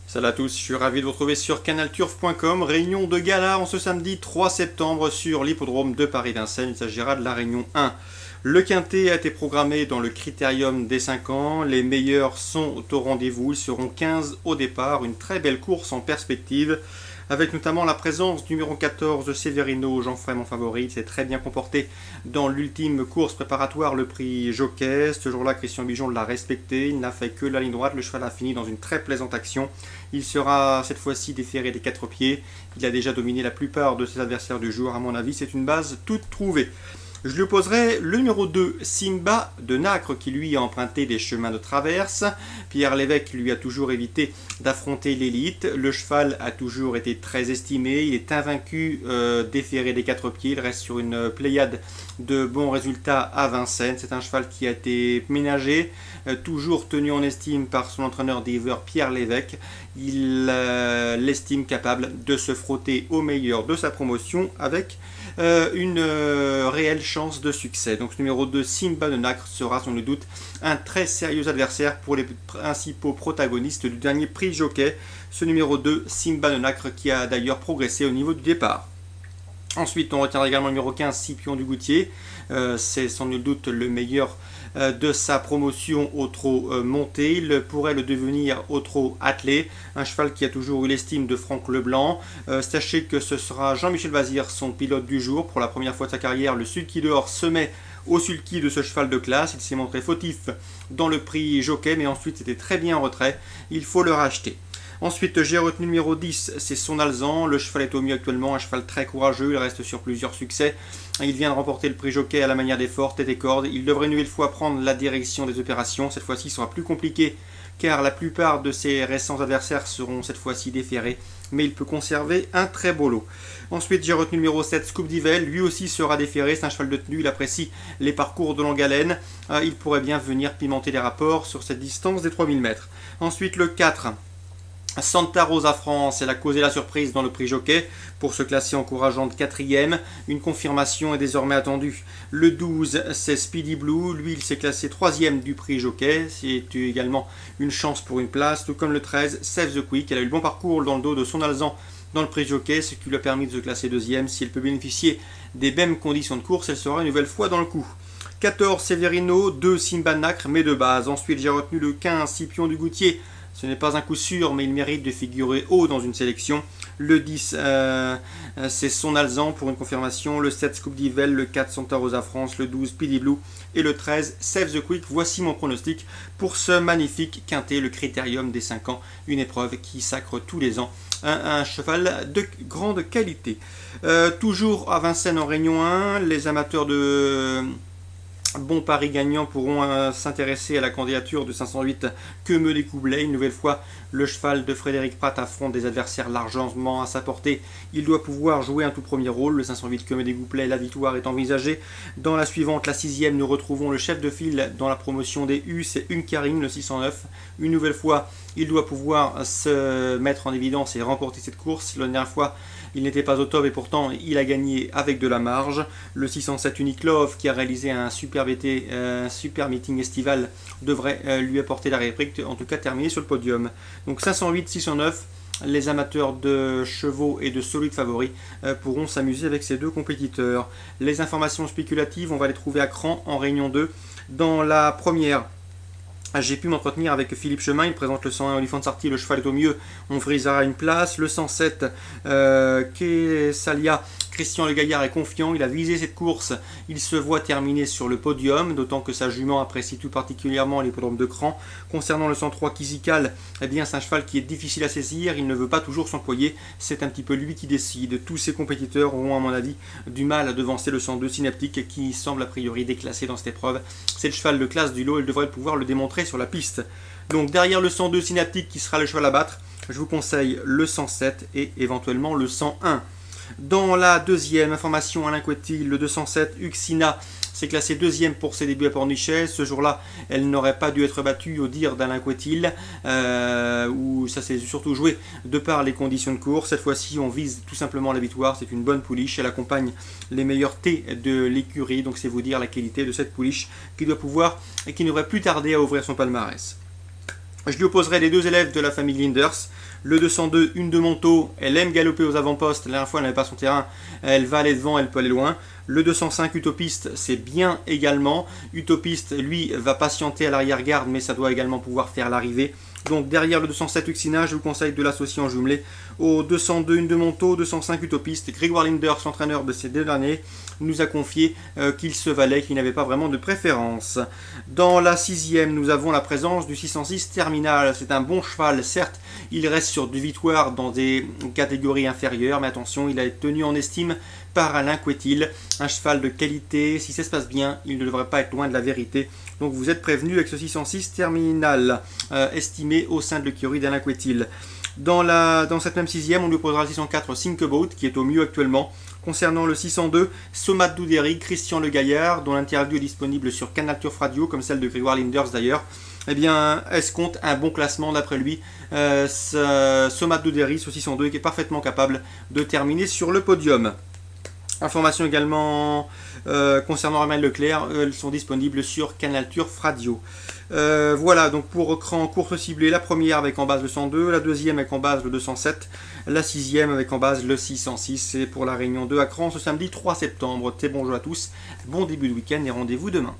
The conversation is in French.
Salut à tous, je suis ravi de vous retrouver sur canalturf.com. Réunion de gala en ce samedi 3 septembre sur l'hippodrome de Paris-Vincennes. Il s'agira de la réunion 1. Le quintet a été programmé dans le critérium des 5 ans. Les meilleurs sont au rendez-vous. Ils seront 15 au départ. Une très belle course en perspective, avec notamment la présence du numéro 14 de Severino, Jean-Fray mon favori. Il s'est très bien comporté dans l'ultime course préparatoire, le prix Jockey. Ce jour-là, Christian Bijon l'a respecté. Il n'a fait que la ligne droite. Le cheval a fini dans une très plaisante action. Il sera cette fois-ci déféré des 4 pieds. Il a déjà dominé la plupart de ses adversaires du jour. À mon avis, c'est une base toute trouvée. Je lui opposerai le numéro 2, Simba de Nacre, qui lui a emprunté des chemins de traverse. Pierre Lévesque lui a toujours évité d'affronter l'élite. Le cheval a toujours été très estimé. Il est invaincu, déféré des 4 pieds. Il reste sur une pléiade de bons résultats à Vincennes. C'est un cheval qui a été ménagé, toujours tenu en estime par son entraîneur d'hiver, Pierre Lévesque. Il l'estime capable de se frotter au meilleur de sa promotion avec une réelle chance de succès. Donc ce numéro 2, Simba de Nacre, sera sans doute un très sérieux adversaire pour les principaux protagonistes du dernier prix Jockey. Ce numéro 2, Simba de Nacre, qui a d'ailleurs progressé au niveau du départ. Ensuite, on retiendra également le numéro 15, Scipion du Goutier. C'est sans nul doute le meilleur de sa promotion au trot monté. Il pourrait le devenir au trot attelé. Un cheval qui a toujours eu l'estime de Franck Leblanc. Sachez que ce sera Jean-Michel Vazir, son pilote du jour. Pour la première fois de sa carrière, le sulky dehors se met au sulky de ce cheval de classe. Il s'est montré fautif dans le prix Jockey, mais ensuite c'était très bien en retrait. Il faut le racheter. Ensuite, j'ai retenu le numéro 10, c'est Son Alzan. Le cheval est au mieux actuellement, un cheval très courageux, il reste sur plusieurs succès. Il vient de remporter le prix Jockey à la manière des fortes et des cordes. Il devrait une nouvelle fois prendre la direction des opérations. Cette fois-ci, il sera plus compliqué, car la plupart de ses récents adversaires seront cette fois-ci déférés. Mais il peut conserver un très beau lot. Ensuite, j'ai retenu le numéro 7, Scoop d'Ivelle. Lui aussi sera déféré, c'est un cheval de tenue, il apprécie les parcours de longue haleine. Il pourrait bien venir pimenter les rapports sur cette distance des 3000 mètres. Ensuite, le 4... Santa Rosa France, elle a causé la surprise dans le prix Jockey pour se classer encourageante 4e. Une confirmation est désormais attendue. Le 12, c'est Speedy Blue. Lui, il s'est classé 3e du prix Jockey. C'est également une chance pour une place. Tout comme le 13, Save the Quick. Elle a eu le bon parcours dans le dos de Son Alzan dans le prix Jockey, ce qui lui a permis de se classer 2e. Si elle peut bénéficier des mêmes conditions de course, elle sera une nouvelle fois dans le coup. 14, Severino. 2, Simba de Nacre, mais de base. Ensuite, j'ai retenu le 15, Scipion du Goutier. Ce n'est pas un coup sûr, mais il mérite de figurer haut dans une sélection. Le 10, c'est Son Alzan pour une confirmation. Le 7, Scoop d'Ivelle. Le 4, Santa Rosa France. Le 12, Speedy Blue. Et le 13, Save the Quick. Voici mon pronostic pour ce magnifique quintet, le critérium des 5 ans. Une épreuve qui sacre tous les ans un cheval de grande qualité. Toujours à Vincennes en Réunion 1, les amateurs de... Bon Paris gagnant pourront s'intéresser à la candidature de 508 Que me découbler. Une nouvelle fois, le cheval de Frédéric Prat affronte des adversaires largement à sa portée. Il doit pouvoir jouer un tout premier rôle. Le 508 Que me découbler, la victoire est envisagée. Dans la suivante, la 6e, nous retrouvons le chef de file dans la promotion des U, c'est Unkarine, le 609. Une nouvelle fois, il doit pouvoir se mettre en évidence et remporter cette course. La dernière fois, il n'était pas au top et pourtant il a gagné avec de la marge. Le 607 Unique Love, qui a réalisé un super meeting estival, devrait lui apporter la réplique, en tout cas terminer sur le podium. Donc 508, 609, les amateurs de chevaux et de solides favoris pourront s'amuser avec ces deux compétiteurs. Les informations spéculatives, on va les trouver à Cran en Réunion 2. Dans la première, j'ai pu m'entretenir avec Philippe Chemin, il présente le 101 Olifant Sarti, le cheval est au mieux, on frisera une place. Le 107 Kesalia, Christian Le Gaillard est confiant, il a visé cette course, il se voit terminer sur le podium, d'autant que sa jument apprécie tout particulièrement l'hippodrome de Cran. Concernant le 103 Kizikal, eh bien c'est un cheval qui est difficile à saisir, il ne veut pas toujours s'employer, c'est un petit peu lui qui décide. Tous ses compétiteurs auront à mon avis du mal à devancer le 102 Synaptique qui semble a priori déclassé dans cette épreuve. C'est le cheval de classe du lot, il devrait pouvoir le démontrer sur la piste. Donc derrière le 102 Synaptique qui sera le cheval à battre, je vous conseille le 107 et éventuellement le 101. Dans la deuxième information, Alain Coetil, le 207 Uxina s'est classé 2e pour ses débuts à Pornichet. Ce jour-là, elle n'aurait pas dû être battue au dire d'Alain Coetil, où ça s'est surtout joué de par les conditions de course. Cette fois-ci, on vise tout simplement la victoire. C'est une bonne pouliche. Elle accompagne les meilleurs T de l'écurie. Donc c'est vous dire la qualité de cette pouliche qui doit pouvoir et qui ne devrait plus tarder à ouvrir son palmarès. Je lui opposerai les deux élèves de la famille Linders. Le 202, une de Montaut, elle aime galoper aux avant-postes. La dernière fois, elle n'avait pas son terrain. Elle va aller devant, elle peut aller loin. Le 205, Utopiste, c'est bien également. Utopiste, lui, va patienter à l'arrière-garde, mais ça doit également pouvoir faire l'arrivée. Donc derrière le 207 Uxina, je vous conseille de l'associer en jumelé au 202 une de Montaut, 205 Utopiste. Grégoire Linders, l'entraîneur de ces deux derniers, nous a confié qu'il se valait, qu'il n'avait pas vraiment de préférence. Dans la sixième, nous avons la présence du 606 Terminal. C'est un bon cheval, certes, il reste sur du victoire dans des catégories inférieures, mais attention, il a été tenu en estime par Alain Couetil. Un cheval de qualité, si ça se passe bien, il ne devrait pas être loin de la vérité. Donc vous êtes prévenu avec ce 606 Terminal, estimé au sein de l'écurie d'Alain Couetil. Dans cette même sixième, on lui posera le 604 Thinkeboat, qui est au mieux actuellement. Concernant le 602, Somat Doudéry, Christian Le Gaillard, dont l'interview est disponible sur Canal Turf Radio, comme celle de Grégoire Linders d'ailleurs, eh bien, escompte un bon classement d'après lui. Somat Doudéry, ce 602, qui est parfaitement capable de terminer sur le podium. Informations également concernant Romain Leclerc, elles sont disponibles sur Canal Turf Radio. Voilà, donc pour cran course ciblée, la première avec en base le 102, la deuxième avec en base le 207, la sixième avec en base le 606. C'est pour la réunion 2 à Cran ce samedi 3 septembre. Très bonjour à tous, bon début de week-end et rendez-vous demain.